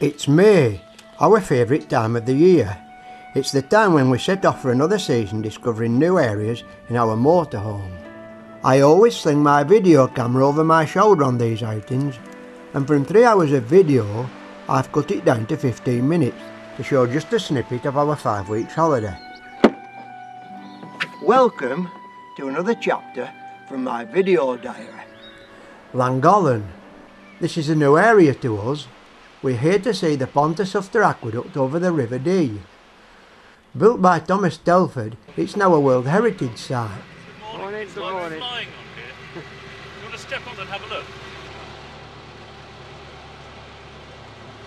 It's May, our favourite time of the year. It's the time when we set off for another season discovering new areas in our motorhome. I always sling my video camera over my shoulder on these outings, and from 3 hours of video I've cut it down to 15 minutes to show just a snippet of our 5 weeks holiday. Welcome to another chapter from my video diary. Llangollen. This is a new area to us. We're here to see the Pontysuffter Aqueduct over the River Dee. Built by Thomas Telford, it's now a World Heritage Site. Good morning. Good morning. Flying on here. You want to step on and have a look?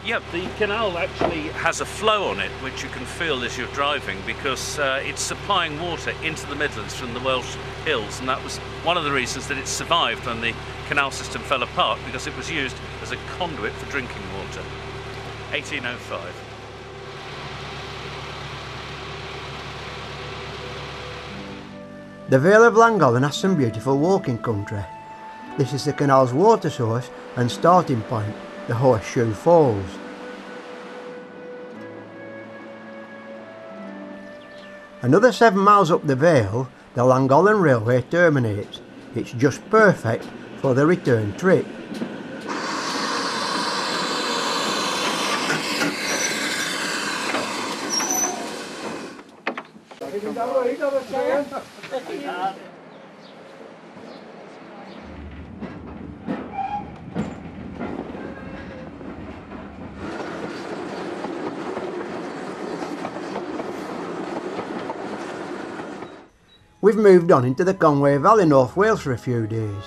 Yeah, the canal actually has a flow on it which you can feel as you're driving, because it's supplying water into the Midlands from the Welsh hills, and that was one of the reasons that it survived when the canal system fell apart, because it was used as a conduit for drinking water. 1805. The Vale of Llangollen has some beautiful walking country. This is the canal's water source and starting point, the Horseshoe Falls. Another 7 miles up the Vale, the Llangollen Railway terminates. It's just perfect for the return trip. We've moved on into the Conwy Valley, North Wales for a few days.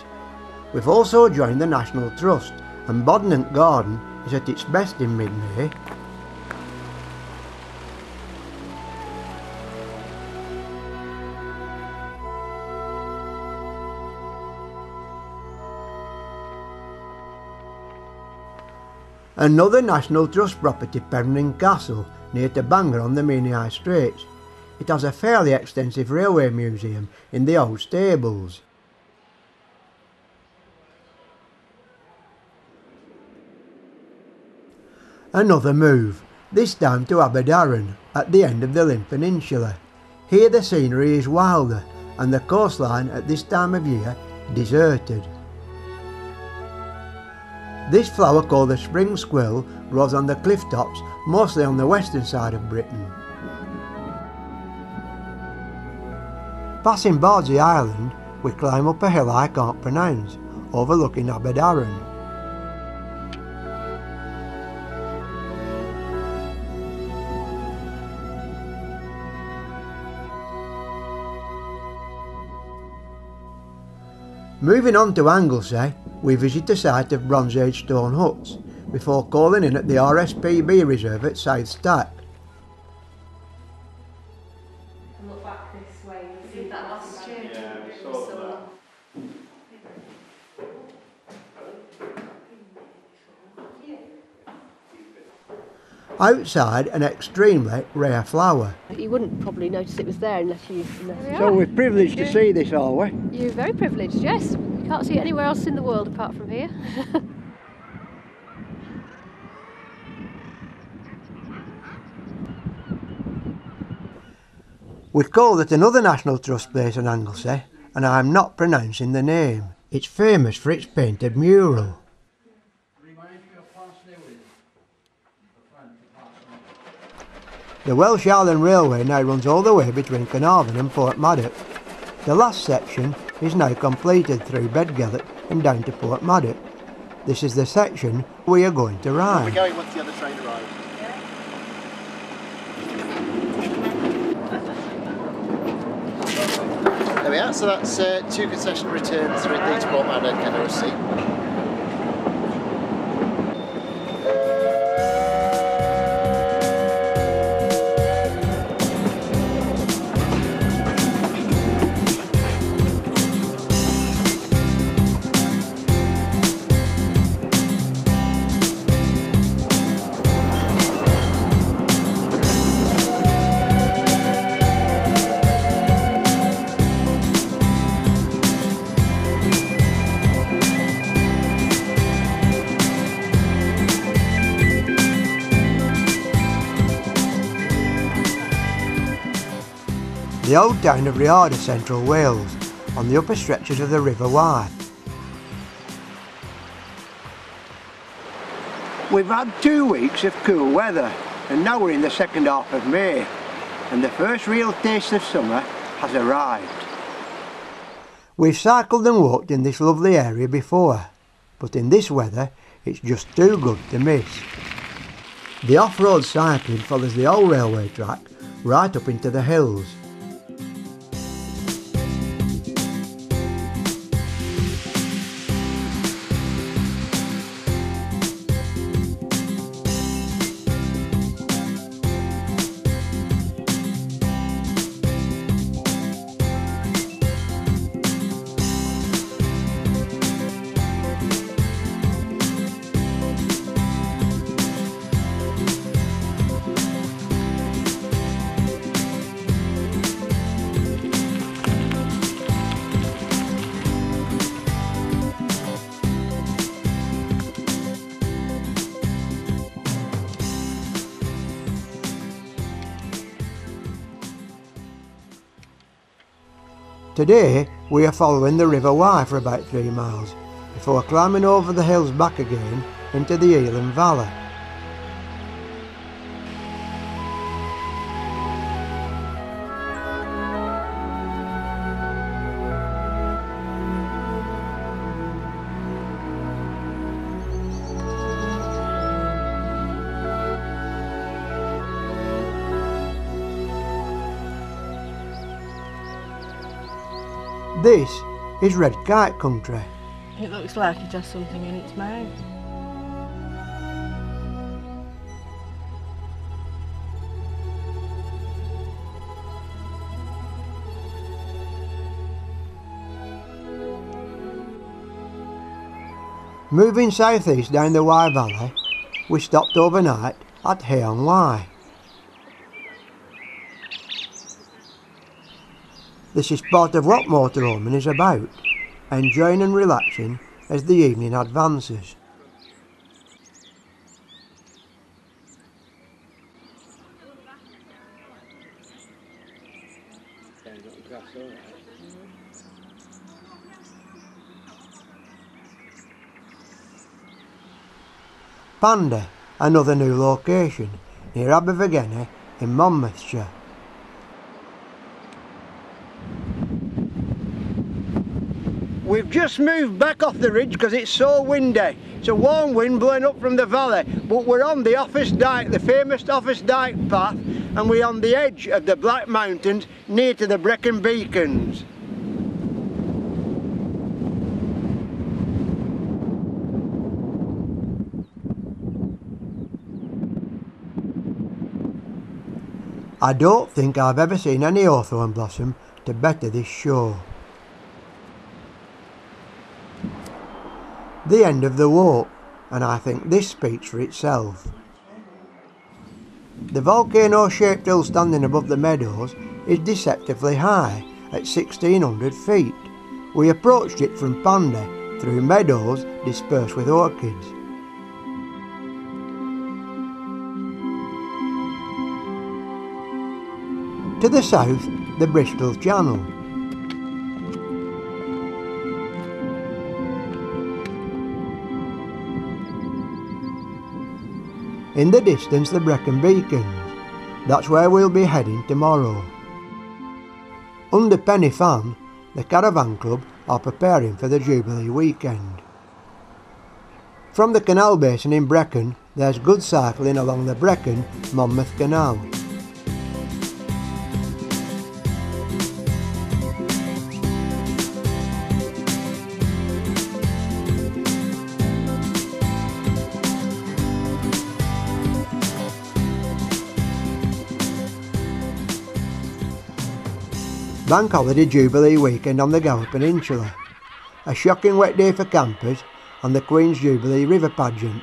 We've also joined the National Trust, and Bodnant Garden is at its best in mid-May. Another National Trust property, Penrhyn Castle, near to Bangor on the Menai Straits. It has a fairly extensive railway museum in the old stables. Another move, this time to Aberdaron, at the end of the Lleyn Peninsula. Here the scenery is wilder, and the coastline at this time of year deserted. This flower, called the spring squill, grows on the cliff tops, mostly on the western side of Britain. Passing Bardsey Island, we climb up a hill I can't pronounce, overlooking Aberdaron. Moving on to Anglesey, we visit the site of Bronze Age stone huts, before calling in at the RSPB reserve at South Stack. Look back this way, you see that last year? Yeah, we saw that. Outside, an extremely rare flower. You wouldn't probably notice it was there unless you... So we're privileged to see this, are we? You're very privileged, yes. You can't see it anywhere else in the world apart from here. We've called at another National Trust place in Anglesey, and I'm not pronouncing the name. It's famous for its painted mural. The Welsh Highland Railway now runs all the way between Carnarvon and Portmaddock. The last section is now completed through Bedgellet and down to Portmaddock. This is the section we are going to ride. We're going once the other train arrives. There we are, so that's 2 concession returns through Leeds, Portmaddock and Anglesey. the old town of Rhayader, central Wales, on the upper stretches of the River Wye. We've had 2 weeks of cool weather, and now we're in the second half of May, and the first real taste of summer has arrived. We've cycled and walked in this lovely area before, but in this weather it's just too good to miss. The off-road cycling follows the old railway track right up into the hills. Today we are following the River Wye for about 3 miles before climbing over the hills back again into the Lleyn Valley. This is red kite country. It looks like it has something in its mouth. Moving southeast down the Wye Valley, we stopped overnight at Llangollen. This is part of what motorhoming is about, enjoying and relaxing as the evening advances. Panda, another new location, near Abergavenny in Monmouthshire. We've just moved back off the ridge because it's so windy. It's a warm wind blowing up from the valley, but we're on the Office Dyke, the famous Office Dyke path, and we're on the edge of the Black Mountains near to the Brecon Beacons. I don't think I've ever seen any hawthorn blossom to better this show. The end of the walk, and I think this speaks for itself. The volcano-shaped hill standing above the meadows is deceptively high at 1600 feet. We approached it from Panda through meadows dispersed with orchids. To the south, the Bristol Channel. In the distance, the Brecon Beacons. That's where we'll be heading tomorrow. Under Penny Fan, the Caravan Club are preparing for the Jubilee weekend. From the canal basin in Brecon, there's good cycling along the Brecon-Monmouth Canal. Bank Holiday Jubilee weekend on the Gower Peninsula. A shocking wet day for campers and the Queen's Jubilee River Pageant,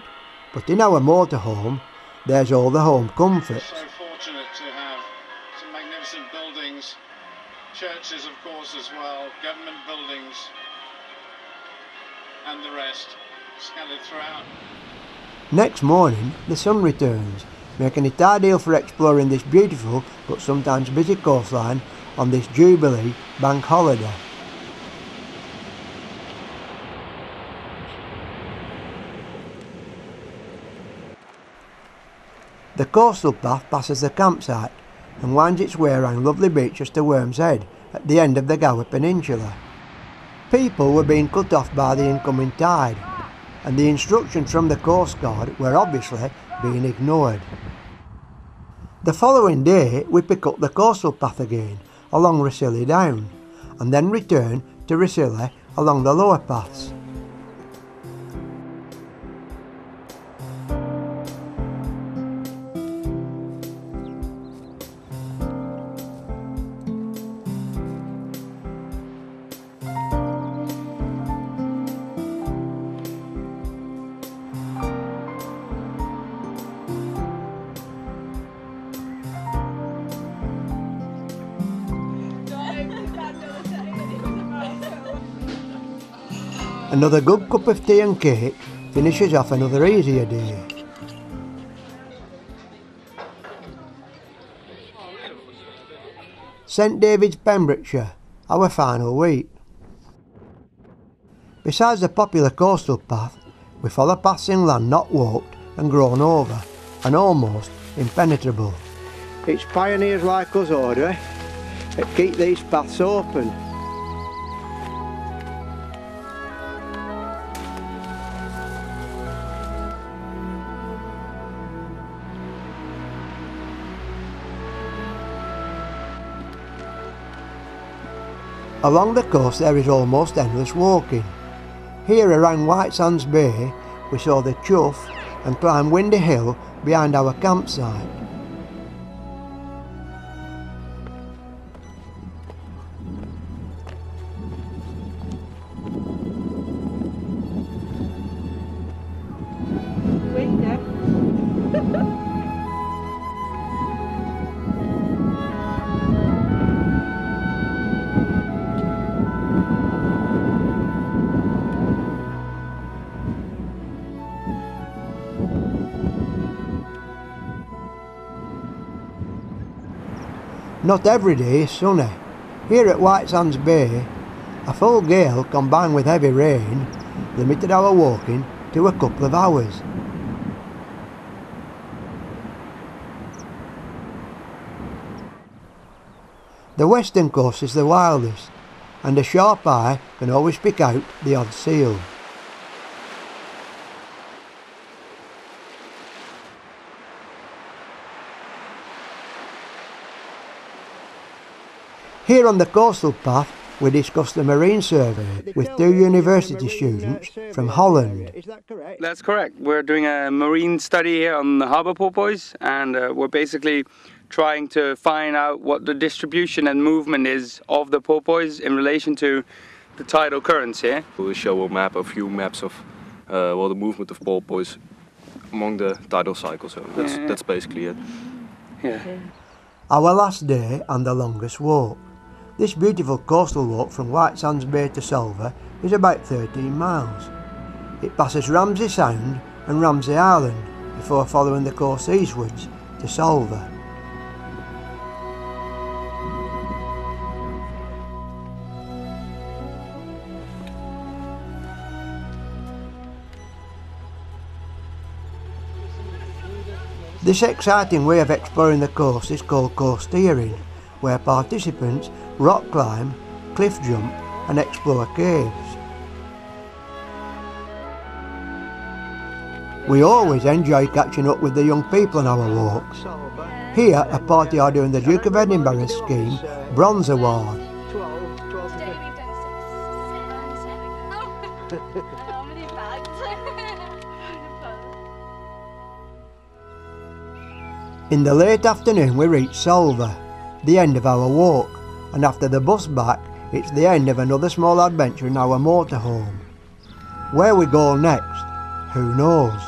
but in our motorhome there's all the home comforts. So fortunate to have some magnificent buildings, churches of course as well, government buildings and the rest scattered throughout. Next morning the sun returns, making it ideal for exploring this beautiful but sometimes busy coastline on this Jubilee bank holiday. The coastal path passes the campsite and winds its way around lovely beaches to Worm's Head at the end of the Gower Peninsula. People were being cut off by the incoming tide, and the instructions from the Coast Guard were obviously being ignored. The following day we pick up the coastal path again along Rhayader Down, and then return to Rhayader along the lower paths. Another good cup of tea and cake finishes off another easier day. St David's, Pembrokeshire, our final week. Besides the popular coastal path, we follow paths inland not walked and grown over, and almost impenetrable. It's pioneers like us, Audrey, that keep these paths open. Along the coast there is almost endless walking. Here around White Sands Bay we saw the Chuff and climbed Windy Hill behind our campsite. Not every day is sunny. Here at White Sands Bay, a full gale combined with heavy rain limited our walking to a couple of hours. The western coast is the wildest, and a sharp eye can always pick out the odd seal. Here on the coastal path we discussed the marine survey with two university students from Holland. Is that correct? That's correct. We're doing a marine study here on the harbour porpoise, and we're basically trying to find out what the distribution and movement is of the porpoise in relation to the tidal currents here. We'll show a few maps of the movement of porpoise among the tidal cycle, so that's basically it. Yeah. Our last day and the longest walk. This beautiful coastal walk from White Sands Bay to Solva is about 13 miles. It passes Ramsey Sound and Ramsey Island before following the coast eastwards to Solva. This exciting way of exploring the coast is called coast steering, where participants rock climb, cliff jump and explore caves. We always enjoy catching up with the young people on our walks. Here a party are doing the Duke of Edinburgh's scheme Bronze Award. In the late afternoon we reach Solva, the end of our walk, and after the bus back it's the end of another small adventure in our motorhome. Where we go next, who knows?